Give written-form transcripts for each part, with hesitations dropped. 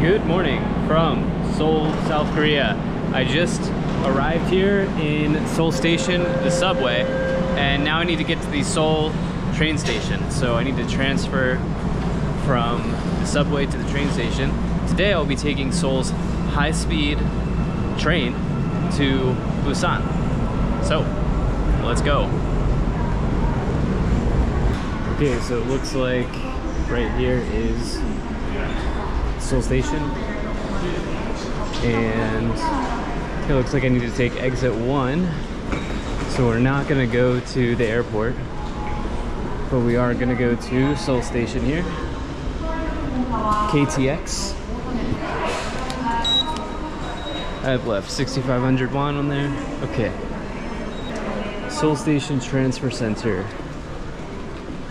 Good morning from Seoul, South Korea. I just arrived here in Seoul Station, the subway, and now I need to get to the Seoul train station. So I need to transfer from the subway to the train station. Today I'll be taking Seoul's high-speed train to Busan. So let's go. Okay, so it looks like right here is Seoul Station, and it looks like I need to take exit 1. So we're not gonna go to the airport, but we are gonna go to Seoul Station here. KTX. I've left 6,500 won on there. Okay. Seoul Station Transfer Center.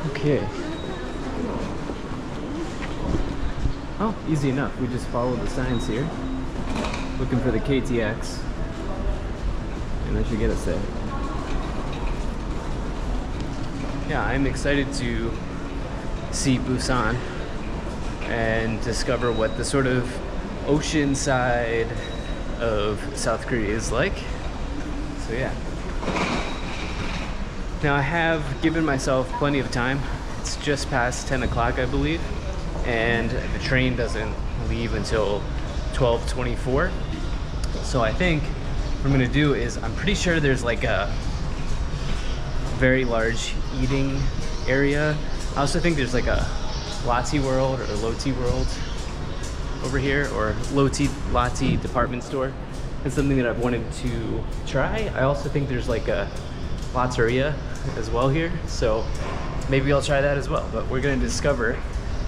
Okay. Oh, easy enough. We just follow the signs here. Looking for the KTX. And that should get us there. Yeah, I'm excited to see Busan and discover what the sort of ocean side of South Korea is like. So yeah. Now I have given myself plenty of time. It's just past 10 o'clock, I believe. And the train doesn't leave until 12:24. So I think what I'm gonna do is, I'm pretty sure there's like a very large eating area. I also think there's like a Lati World or Loti World over here, or Lati department store. It's something that I've wanted to try. I also think there's like a Lotteria as well here, so maybe I'll try that as well. But we're gonna discover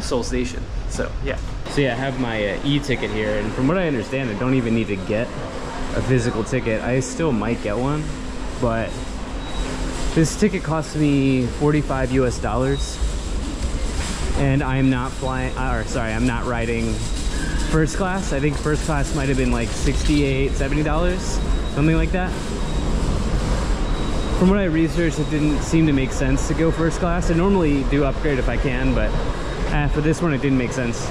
Seoul Station. So yeah. So yeah, I have my e-ticket here, and from what I understand, I don't even need to get a physical ticket. I still might get one, but this ticket cost me $45 US, and I'm not flying, or sorry, I'm not riding first class. I think first class might have been like $68, $70, something like that. From what I researched, it didn't seem to make sense to go first class. I normally do upgrade if I can, but for this one, it didn't make sense.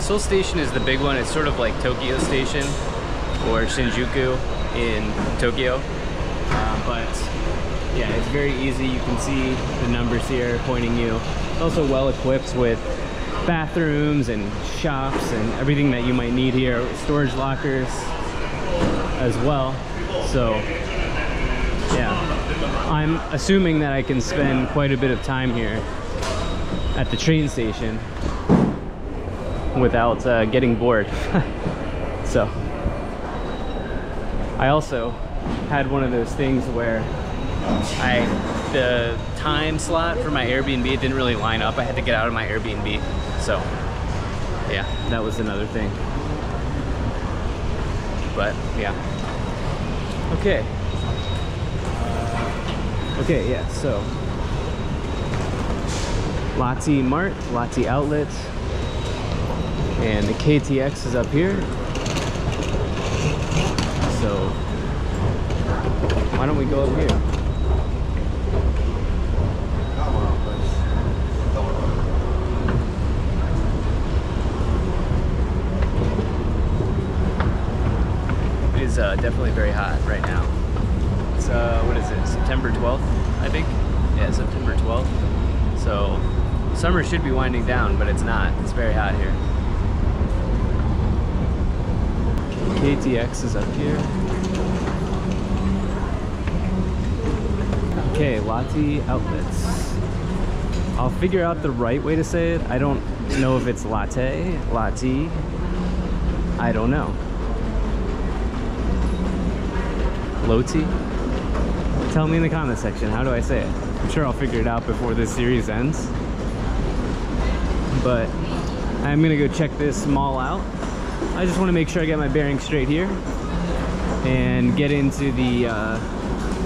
Seoul Station is the big one. It's sort of like Tokyo Station or Shinjuku in Tokyo. But yeah, it's very easy. You can see the numbers here pointing you. It's also well equipped with bathrooms and shops and everything that you might need here. Storage lockers as well. So yeah, I'm assuming that I can spend quite a bit of time here at the train station without getting bored. So I also had one of those things where the time slot for my Airbnb, it didn't really line up. I had to get out of my Airbnb. So yeah, that was another thing. But yeah. Okay. Okay, yeah, so Lati Mart, Lati Outlet, and the KTX is up here. So why don't we go up here? It is definitely very hot right now. It's what is it, September 12th, I think? Yeah, September 12th. So summer should be winding down, but it's not. It's very hot here. KTX is up here. Okay, Lati Outlets. I'll figure out the right way to say it. I don't know if it's latte, Lati. I don't know. Loti? Tell me in the comment section, how do I say it? I'm sure I'll figure it out before this series ends. But I'm gonna go check this mall out. I just want to make sure I get my bearings straight here and get into the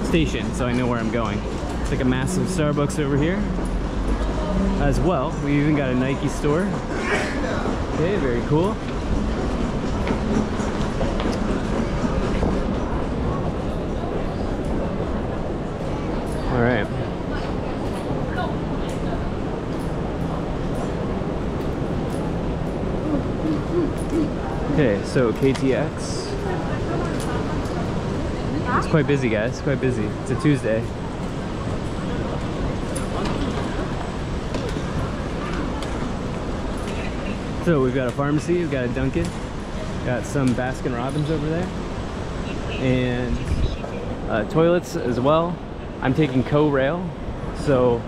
station so I know where I'm going. It's like a massive Starbucks over here as well. We even got a Nike store. Okay, very cool. All right. Okay, so KTX. It's quite busy, guys. It's quite busy. It's a Tuesday. So we've got a pharmacy, we've got a Dunkin', got some Baskin Robbins over there, and toilets as well. I'm taking Co-Rail, so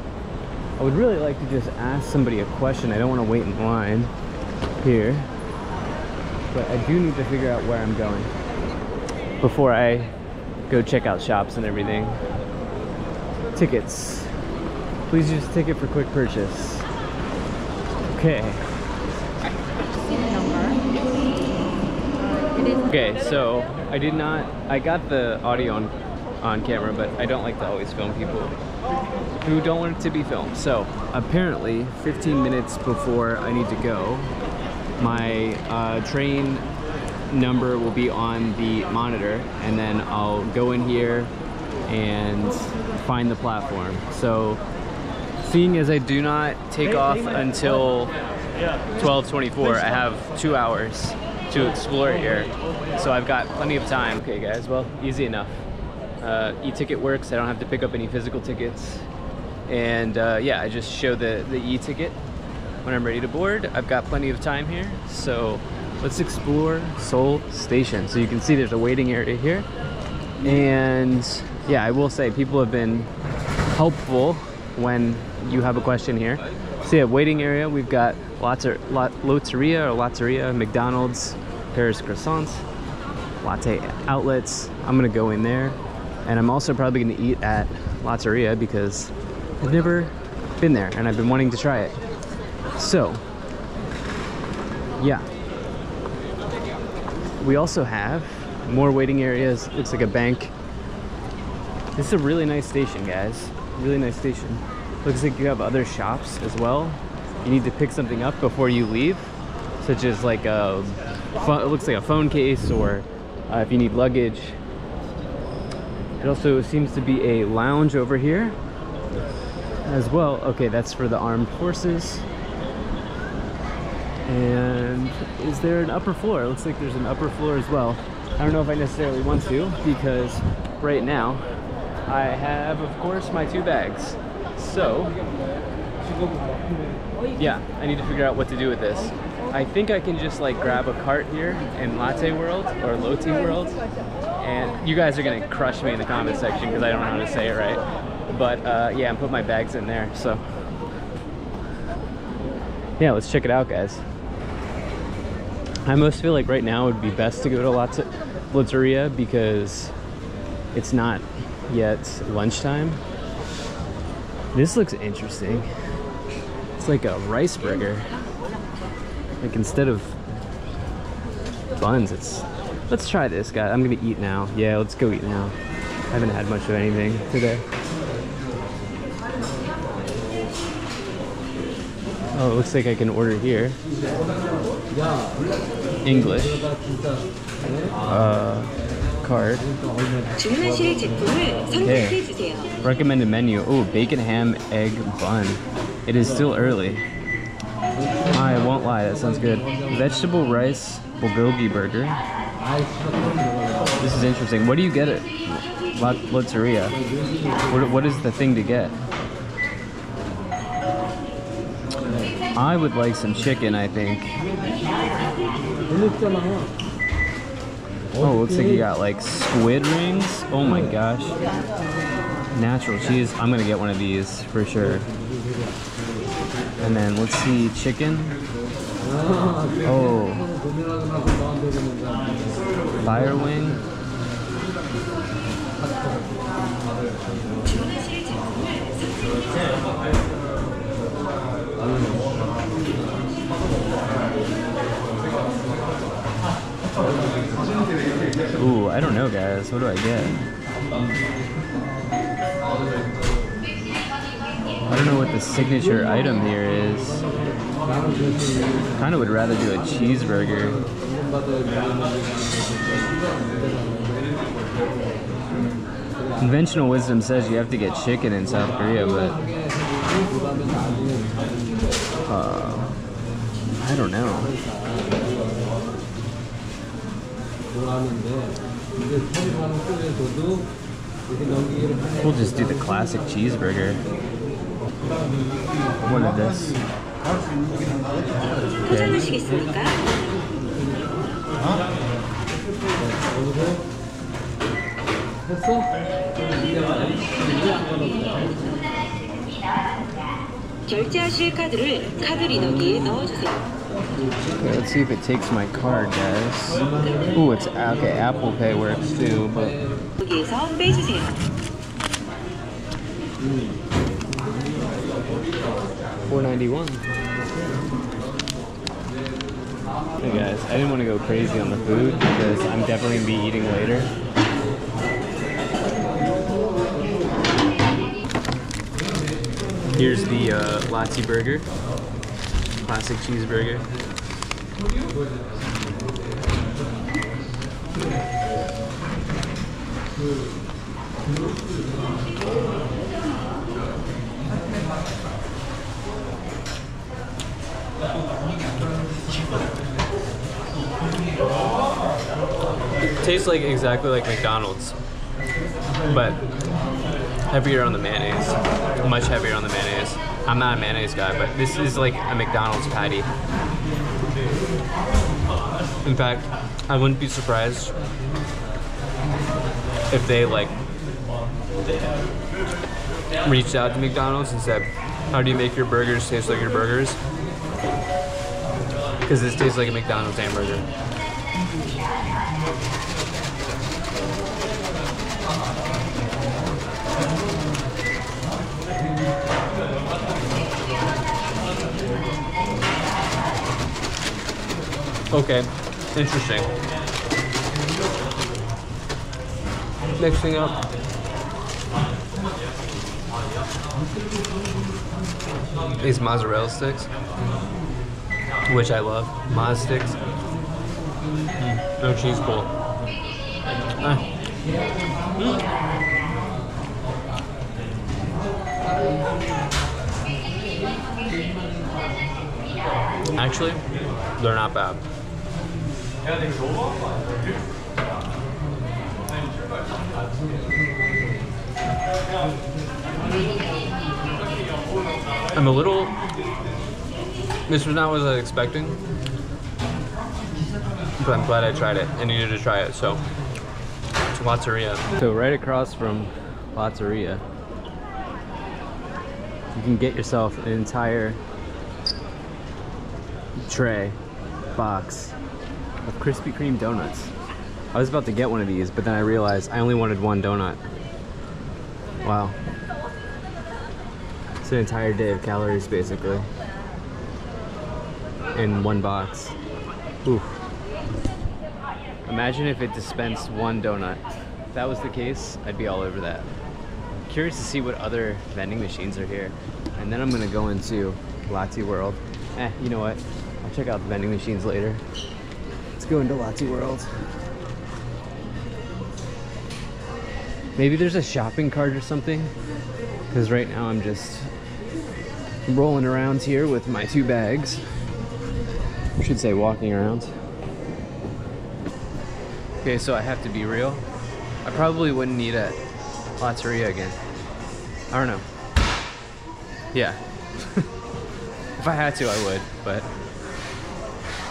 I would really like to just ask somebody a question. I don't want to wait in line here, but I do need to figure out where I'm going before I go check out shops and everything. Tickets. Please use a ticket for quick purchase. Okay. Okay, so I got the audio on camera, but I don't like to always film people who don't want it to be filmed. So apparently 15 minutes before I need to go, my train number will be on the monitor, and then I'll go in here and find the platform. So seeing as I do not take off until 12:24, I have 2 hours to explore here, so I've got plenty of time. Okay guys, well, easy enough. E-ticket works. I don't have to pick up any physical tickets, and yeah, I just show the e-ticket when I'm ready to board. I've got plenty of time here, so let's explore Seoul Station. So you can see there's a waiting area here, and yeah, I will say people have been helpful when you have a question here. So yeah, waiting area, we've got Lotteria, McDonald's, Paris croissants, latte outlets. I'm gonna go in there, and I'm also probably gonna eat at Lotteria because I've never been there and I've been wanting to try it. So yeah, we also have more waiting areas. Looks like a bank. This is a really nice station, guys. Really nice station. Looks like you have other shops as well. You need to pick something up before you leave, such as like a it looks like a phone case, or if you need luggage. It also seems to be a lounge over here as well. Okay, that's for the armed forces. And is there an upper floor? It looks like there's an upper floor as well. I don't know if I necessarily want to, because right now I have, of course, my 2 bags. So yeah, I need to figure out what to do with this. I think I can just like grab a cart here in Latte World or Loti World, and you guys are gonna crush me in the comment section because I don't know how to say it right. But yeah, and put my bags in there. So yeah, let's check it out, guys. I almost feel like right now it would be best to go to Lotteria because it's not yet lunchtime. This looks interesting. It's like a rice burger. Like instead of buns, it's... Let's try this, guys. I'm gonna eat now. Yeah, let's go eat now. I haven't had much of anything today. Oh, it looks like I can order here. English. Card. Okay. Recommended menu. Oh, bacon, ham, egg, bun. It is still early. I won't lie, that sounds good. Vegetable rice bulgogi burger. This is interesting. What do you get at Lotteria? What is the thing to get? I would like some chicken, I think. Oh, looks like you got like squid rings. Oh my gosh. Natural cheese. I'm gonna get one of these for sure. And then let's see, chicken. Oh. Fire wing. Ooh, I don't know, guys. What do I get? I don't know what the signature item here is. Kind of would rather do a cheeseburger. Conventional wisdom says you have to get chicken in South Korea, but I don't know. We'll just do the classic cheeseburger. What is this? 포장하시겠습니까? 결제하실 카드를 카드 리더기에 넣어주세요. Okay, let's see if it takes my card, guys. Ooh, it's okay. Apple Pay works too, but 여기에서 빼주세요. $4.91. Hey guys, I didn't want to go crazy on the food because I'm definitely gonna be eating later. Here's the Latzi burger, classic cheeseburger. It tastes like exactly like McDonald's, but heavier on the mayonnaise, much heavier on the mayonnaise. I'm not a mayonnaise guy, but this is like a McDonald's patty. In fact, I wouldn't be surprised if they like reached out to McDonald's and said, how do you make your burgers taste like your burgers? Because this tastes like a McDonald's hamburger. Okay, interesting. Mixing up. These mozzarella sticks, which I love. Mozz sticks. No cheese pull. Actually, they're not bad. I'm a little... This was not what I was expecting, but I'm glad I tried it. I needed to try it, so it's Latzeria. So right across from Latzeria, you can get yourself an entire tray, box of Krispy Kreme donuts. I was about to get one of these, but then I realized I only wanted one donut. Wow. It's an entire day of calories, basically, in one box. Oof. Imagine if it dispensed one donut. If that was the case, I'd be all over that. Curious to see what other vending machines are here. And then I'm gonna go into Latzi World. You know what? I'll check out the vending machines later. Let's go into Latzi World. Maybe there's a shopping cart or something, because right now I'm just rolling around here with my 2 bags. I should say walking around. Okay, so I have to be real. I probably wouldn't eat at Latzeria again. I don't know. Yeah. If I had to, I would, but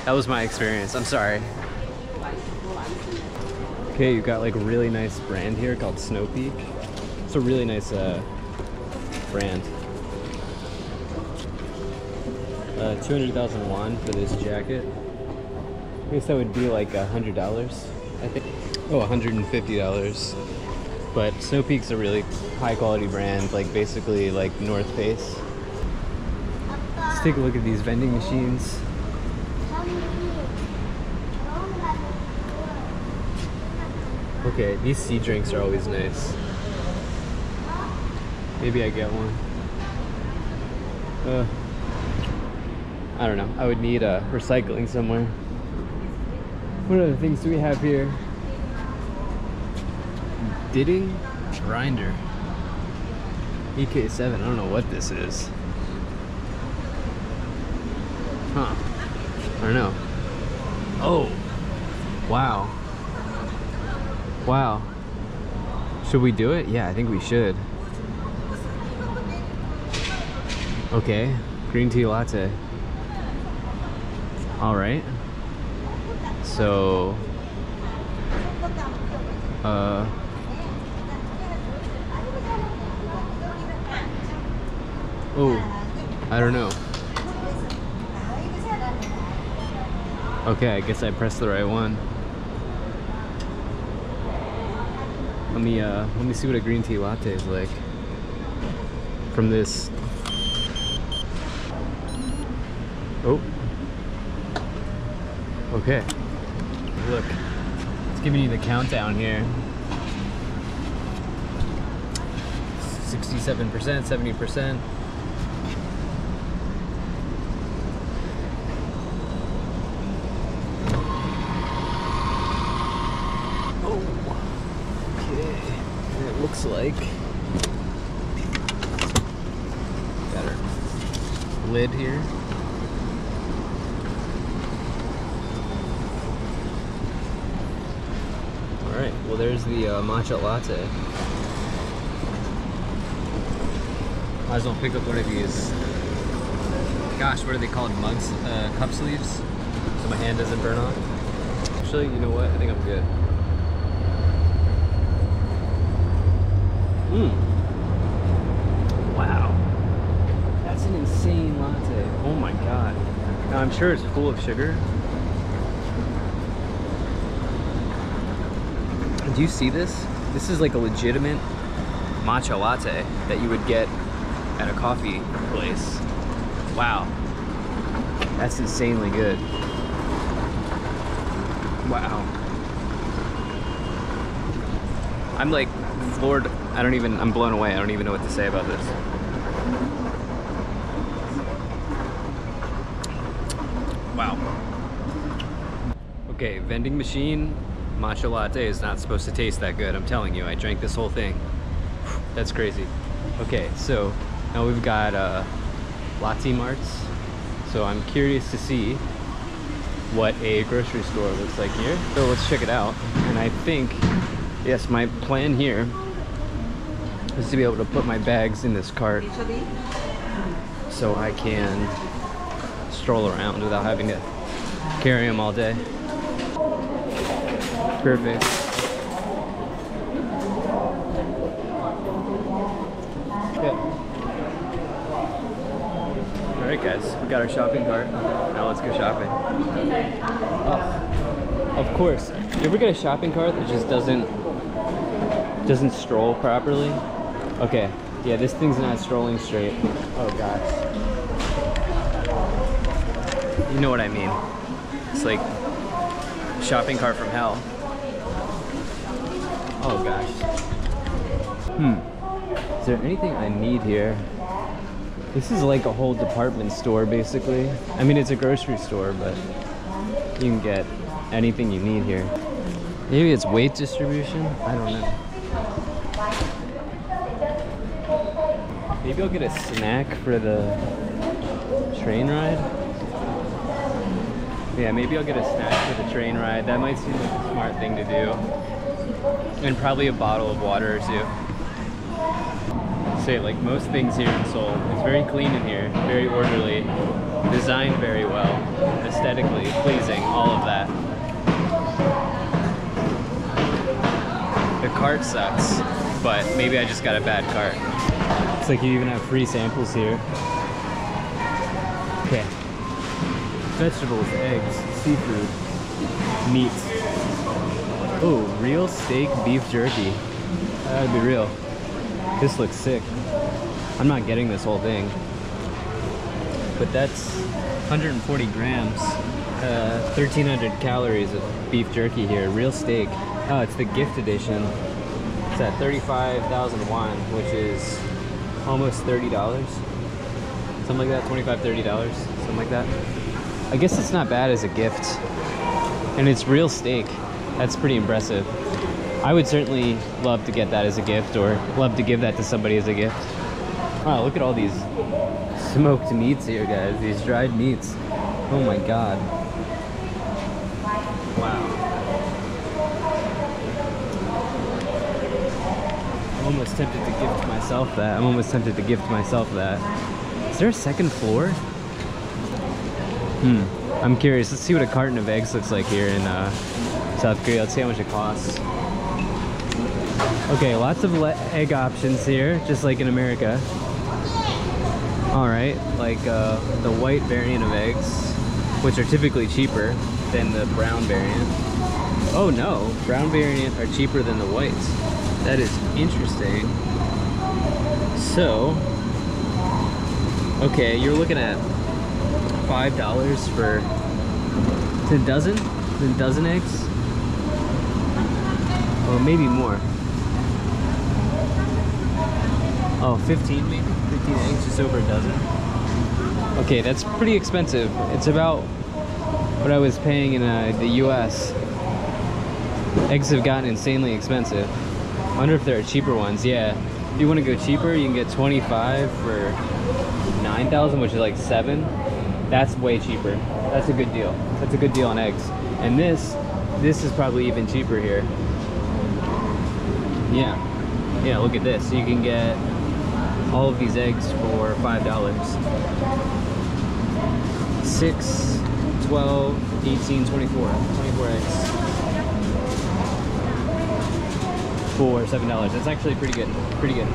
that was my experience. I'm sorry. Okay, you got like a really nice brand here called Snow Peak. It's a really nice brand. 200,000 won for this jacket. I guess that would be like $100, I think. Oh, $150. But Snow Peak's a really high quality brand, like basically like North Face. Let's take a look at these vending machines. Okay, these sea drinks are always nice. Maybe I get one. I don't know. I would need recycling somewhere. What other things do we have here? Didding grinder. EK7. I don't know what this is. Huh. I don't know. Oh. Wow. Wow. Should we do it? Yeah, I think we should. Okay, green tea latte. All right. So, oh, I don't know. Okay, I guess I pressed the right one. Let me see what a green tea latte is like from this. Oh. Okay. Look, it's giving you the countdown here. 67%, 70%. Looks like got our lid here. All right, well there's the matcha latte. Might as well pick up one of these. Gosh, what are they called? Mugs, cup sleeves, so my hand doesn't burn off. Actually, you know what? I think I'm good. Wow, that's an insane latte. Oh my god. Now I'm sure it's full of sugar. Do you see this? This is like a legitimate matcha latte that you would get at a coffee place. Wow, that's insanely good. Wow. I'm like floored. I'm blown away. I don't even know what to say about this. Wow. Okay, vending machine matcha latte is not supposed to taste that good. I'm telling you, I drank this whole thing. That's crazy. Okay, so now we've got latte marts. So I'm curious to see what a grocery store looks like here. So let's check it out. And I think, yes, my plan here is to be able to put my bags in this cart so I can stroll around without having to carry them all day. Perfect. Okay. Alright guys, we got our shopping cart. Now let's go shopping. Oh, of course. You ever get a shopping cart that just doesn't stroll properly? Okay, yeah, this thing's not strolling straight. Oh gosh. You know what I mean. It's like shopping cart from hell. Oh gosh. Is there anything I need here? This is like a whole department store basically. I mean, it's a grocery store, but you can get anything you need here. Maybe it's weight distribution? I don't know. Maybe I'll get a snack for the train ride. Yeah, maybe I'll get a snack for the train ride. That might seem like a smart thing to do. And probably a bottle of water or two. Say, like most things here in Seoul, it's very clean in here, very orderly, designed very well, aesthetically pleasing, all of that. The cart sucks, but maybe I just got a bad cart. Looks like you even have free samples here. Okay. Vegetables, eggs, seafood, meat. Oh, real steak beef jerky. That'd be real. This looks sick. I'm not getting this whole thing. But that's 140 grams, 1,300 calories of beef jerky here. Real steak. Oh, it's the gift edition. It's at 35,000 won, which is almost $30. Something like that, $25, $30, something like that. I guess it's not bad as a gift. And it's real steak. That's pretty impressive. I would certainly love to get that as a gift, or love to give that to somebody as a gift. Wow, look at all these smoked meats here, guys. These dried meats. Oh my god. Wow. almost tempted to gift myself that. I'm almost tempted to gift myself that. Is there a second floor? I'm curious. Let's see what a carton of eggs looks like here in South Korea. Let's see how much it costs. Okay, lots of egg options here, just like in America. Alright, like the white variant of eggs, which are typically cheaper than the brown variant. Oh no, brown variant are cheaper than the whites. That is interesting. So, okay, you're looking at $5 for 10 dozen eggs? Or maybe more. Oh, 15 maybe? 15 eggs, just over a dozen. Okay, that's pretty expensive. It's about what I was paying in the US. Eggs have gotten insanely expensive. I wonder if there are cheaper ones. Yeah, if you want to go cheaper, you can get 25 for 9,000, which is like 7. That's way cheaper. That's a good deal. That's a good deal on eggs. And this is probably even cheaper here. Yeah, look at this. So you can get all of these eggs for $5. 6, 12, 18, 24. 24 eggs for $7. That's actually pretty good. Pretty good.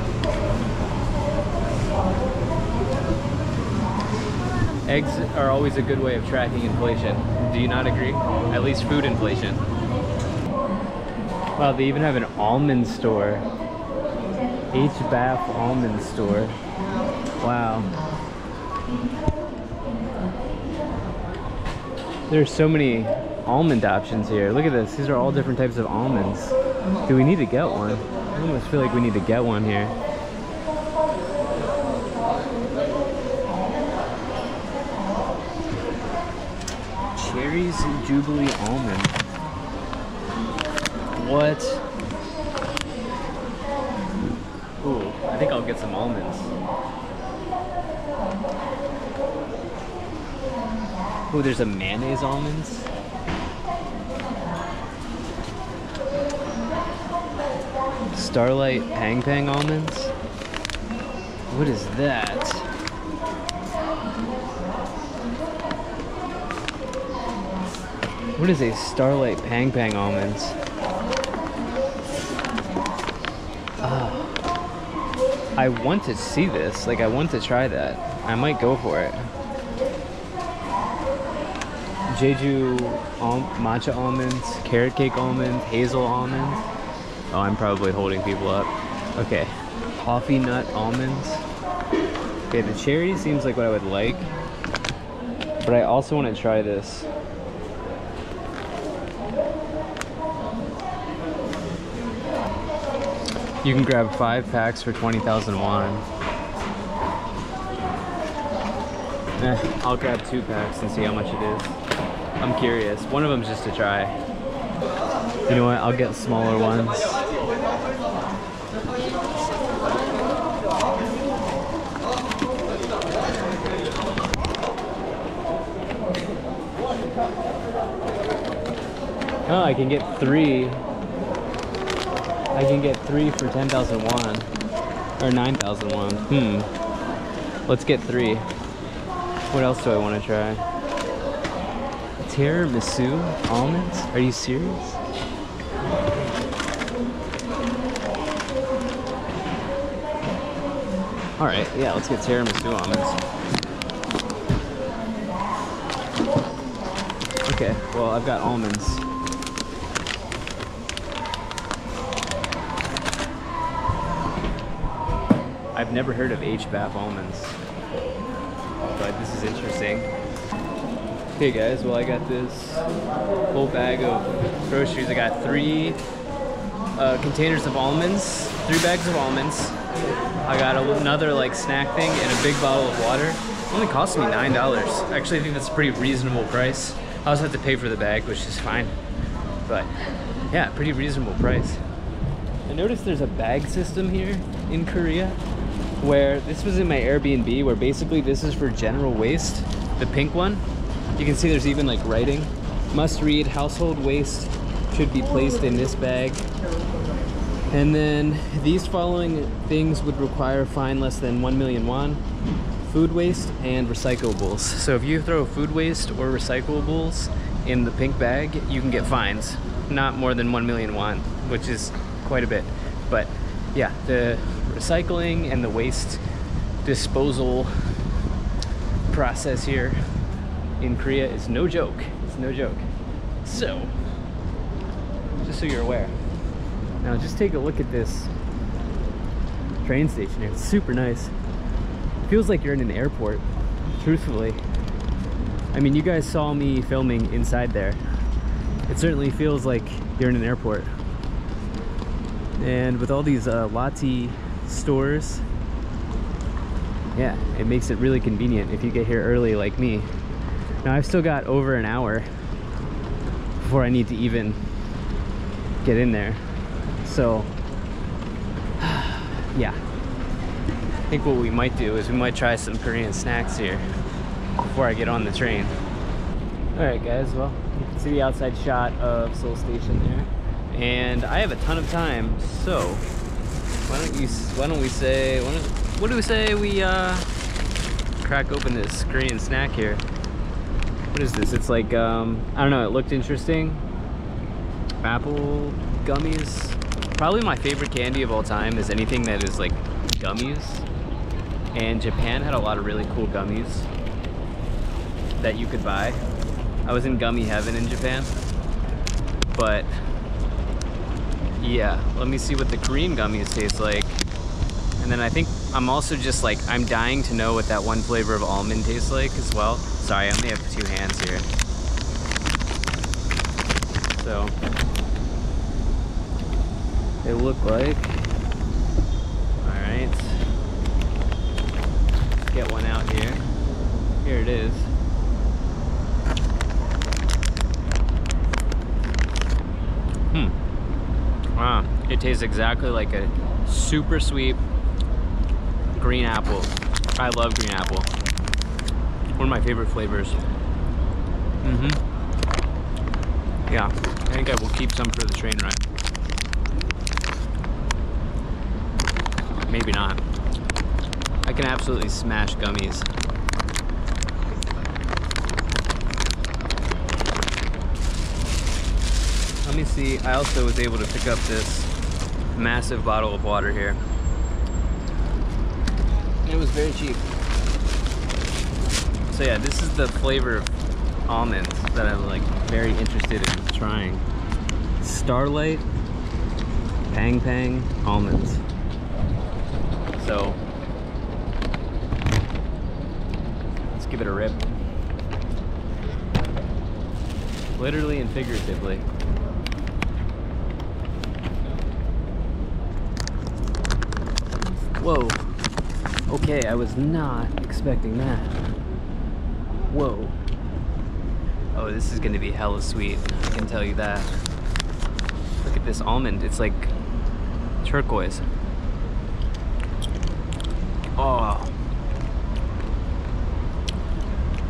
Eggs are always a good way of tracking inflation. Do you not agree? At least food inflation. Wow, they even have an almond store. HBAF almond store. Wow. There's so many almond options here. Look at this. These are all different types of almonds. Do we need to get one? I almost feel like we need to get one here. Cherries and Jubilee almond. What? Ooh, I think I'll get some almonds. Ooh, there's a mayonnaise almonds. Starlight Pang Pang almonds. What is that? What is a Starlight Pang Pang almonds? I want to see this. Like, I want to try that. I might go for it. Jeju matcha almonds, carrot cake almonds, hazel almonds. Oh, I'm probably holding people up. Okay. Coffee nut almonds. Okay, the cherry seems like what I would like. But I also want to try this. You can grab 5 packs for 20,000 won. I'll grab 2 packs and see how much it is. I'm curious. One of them's just to try. You know what? I'll get smaller ones. Oh, I can get 3. I can get 3 for 10,000 won. Or 9,000 won. Let's get 3. What else do I want to try? Tiramisu almonds? Are you serious? Alright, yeah, let's get tiramisu almonds. Okay, well, I've got almonds. I've never heard of HBAF almonds, but this is interesting. Okay guys, well I got this whole bag of groceries. I got 3 containers of almonds, 3 bags of almonds. I got another like snack thing and a big bottle of water. It only cost me $9. Actually, I think that's a pretty reasonable price. I also have to pay for the bag, which is fine. But yeah, pretty reasonable price. I noticed there's a bag system here in Korea where this was in my Airbnb, where basically this is for general waste, the pink one. You can see there's even like writing. Must read, household waste should be placed in this bag. And then these following things would require a fine less than 1 million won: food waste and recyclables. So if you throw food waste or recyclables in the pink bag, you can get fines. Not more than 1 million won, which is quite a bit. But yeah, the recycling and the waste disposal process here in Korea is no joke. It's no joke. So, just so you're aware. Now just take a look at this train station here. It's super nice. It feels like you're in an airport, truthfully. I mean, you guys saw me filming inside there. It certainly feels like you're in an airport. And with all these latte stores, yeah, it makes it really convenient if you get here early like me. Now I've still got over an hour before I need to even get in there. So, yeah. I think what we might do is we might try some Korean snacks here before I get on the train. Alright guys, well, you can see the outside shot of Seoul Station there. And I have a ton of time, so what do we say we crack open this Korean snack here. What is this? It's like, I don't know, it looked interesting. Apple gummies. Probably my favorite candy of all time is anything that is like gummies. And Japan had a lot of really cool gummies that you could buy. I was in gummy heaven in Japan. But yeah, let me see what the Korean gummies taste like. And then I think I'm also just like, I'm dying to know what that one flavor of almond tastes like as well. Sorry, I only have 2 hands here. So, they look like, all right, let's get one out here. Here it is. Wow, it tastes exactly like a super sweet green apple. I love green apple. One of my favorite flavors. Yeah, I think I will keep some for the train ride. Maybe not. I can absolutely smash gummies. Let me see, I also was able to pick up this massive bottle of water here. It was very cheap. So yeah, this is the flavor of almonds that I'm like very interested in trying. Starlight Pang Pang almonds. So let's give it a rip. Literally and figuratively. Whoa. Okay, I was not expecting that. Whoa. Oh, this is gonna be hella sweet, I can tell you that. Look at this almond, it's like turquoise. Oh.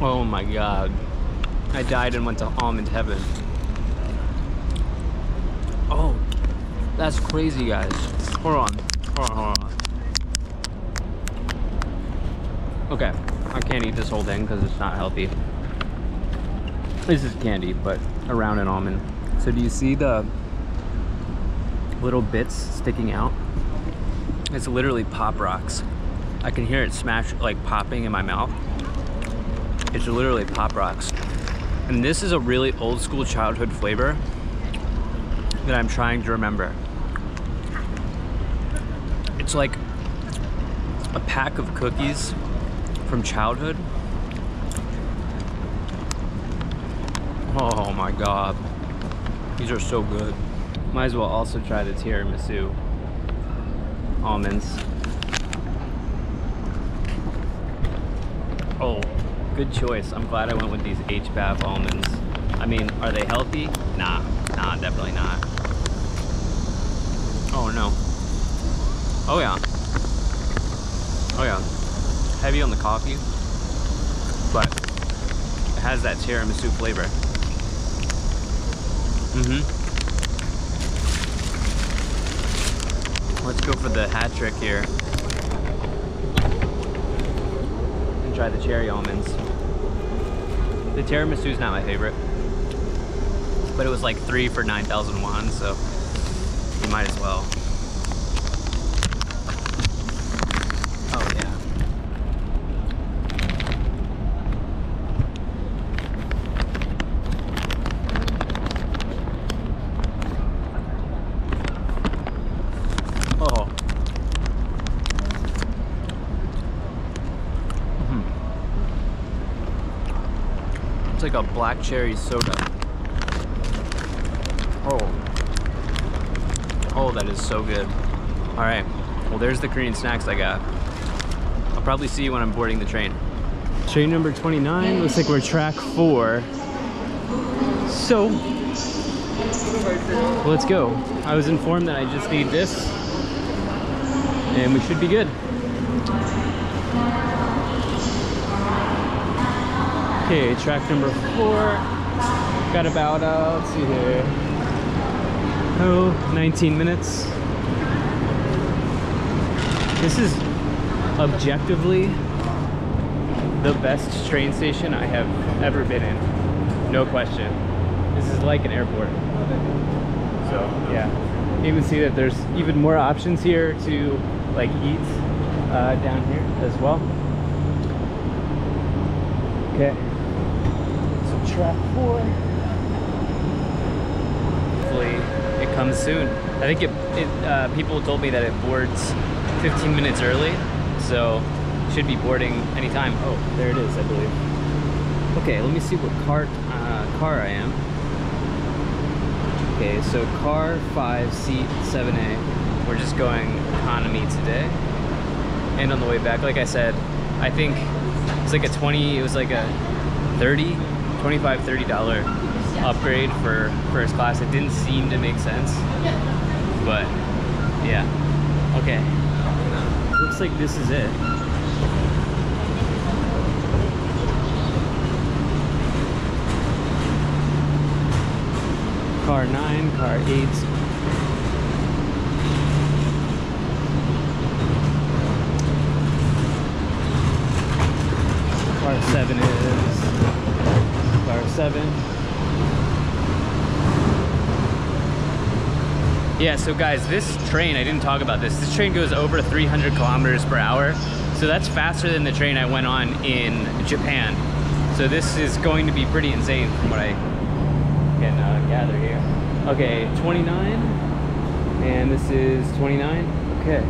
Oh my god. I died and went to almond heaven. Oh, that's crazy, guys. Hold on. Okay, I can't eat this whole thing because it's not healthy. This is candy, but around an almond. So do you see the little bits sticking out? It's literally pop rocks. I can hear it smash, like popping in my mouth. It's literally pop rocks. And this is a really old school childhood flavor that I'm trying to remember. It's like a pack of cookies from childhood. Oh my god. These are so good. Might as well also try the tiramisu almonds. Oh, good choice. I'm glad I went with these HBAF almonds. I mean, are they healthy? Nah, definitely not. Oh no. Oh yeah. Oh yeah. Heavy on the coffee, but it has that tiramisu flavor. go for the hat trick here and try the cherry almonds. The tiramisu is not my favorite, but it was like 3 for 9,000 won, so you might as well. Oh yeah. Oh. It's like a black cherry soda. Oh, that is so good. All right, well, there's the Korean snacks I got. I'll probably see you when I'm boarding the train. Train number 29, looks like we're track 4. So, let's go. I was informed that I just need this, and we should be good. Okay, track number 4. Got about, let's see here. 19 minutes. This is objectively the best train station I have ever been in. No question. This is like an airport. So yeah, you can see that there's even more options here to like eat down here as well. Okay, so track 4. Hopefully it comes soon. I think people told me that it boards 15 minutes early, so should be boarding anytime. Oh, there it is, I believe. Okay, let me see what car I am. Okay, so car 5, seat 7A. We're just going economy today. And on the way back, like I said, I think it's like a $30 upgrade for first class. It didn't seem to make sense, but yeah. Okay, looks like this is it. Car 9, car 8. Car 7 is car 7. Yeah, so guys, this train, I didn't talk about this. This train goes over 300 kilometers per hour. So that's faster than the train I went on in Japan. So this is going to be pretty insane from what I can gather here. Okay, 29, and this is 29. Okay.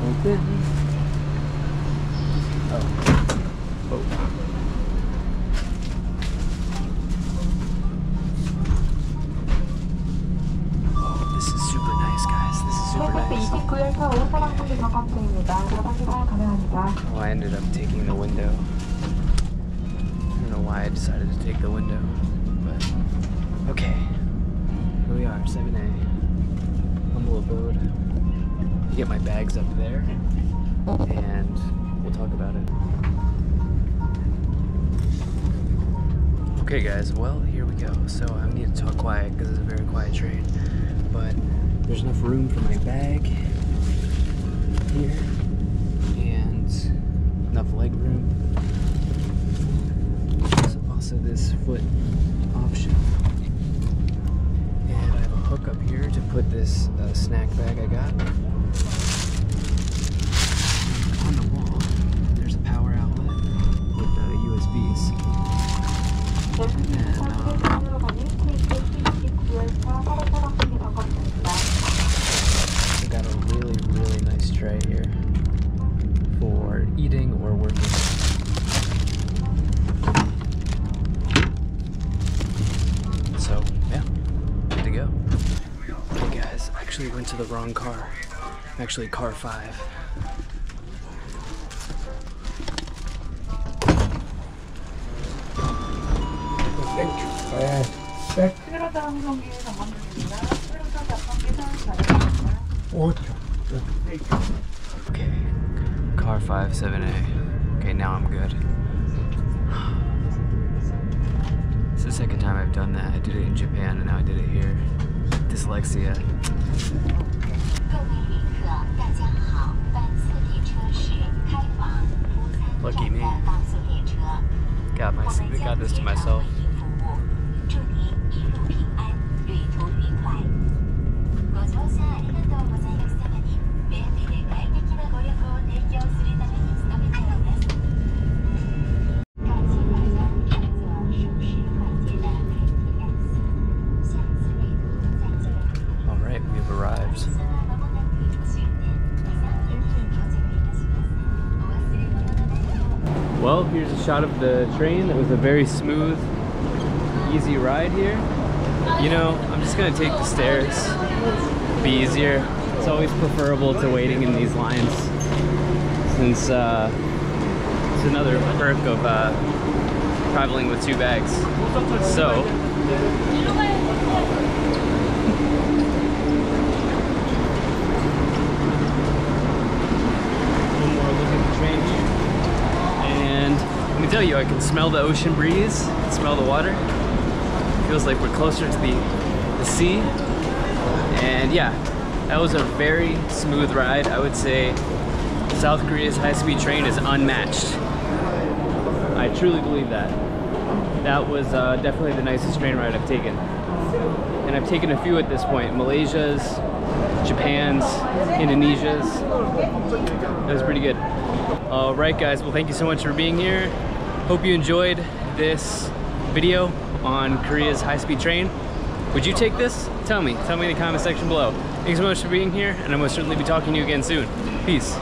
Open. Oh. Oh, this is super nice, guys. This is super nice. Oh, I ended up taking the window. I don't know why I decided to take the window, but okay. Here we are, 7A. Humble abode. Get my bags up there, and we'll talk about it. Okay guys, well, here we go. So I need to talk quiet because it's a very quiet train, but there's enough room for my bag here, and enough leg room. There's also this foot option, and I have a hook up here to put this snack bag I got. On the wall, there's a power outlet with USBs. And, I got a really nice tray here for eating or working. So yeah, good to go. Okay guys, I actually went to the wrong car. I'm actually car 5. Okay, car 5, 7A. Okay, now I'm good. It's the second time I've done that. I did it in Japan and now I did it here. The dyslexia. Lucky me. Got this to myself. Alright, we've arrived. Well, here's a shot of the train. It was a very smooth, easy ride here. You know, I'm just gonna take the stairs. Be easier. It's always preferable to waiting in these lines, since it's another perk of traveling with 2 bags. So, one more look at the train here. And let me tell you, I can smell the ocean breeze, smell the water. Feels like we're closer to the sea. And yeah, that was a very smooth ride. I would say South Korea's high-speed train is unmatched. I truly believe that. That was definitely the nicest train ride I've taken. And I've taken a few at this point. Malaysia's, Japan's, Indonesia's. That was pretty good. All right, guys. Well, thank you so much for being here. Hope you enjoyed this video on Korea's high-speed train. Would you take this? Tell me in the comment section below. Thanks so much for being here, and I will certainly be talking to you again soon. Peace.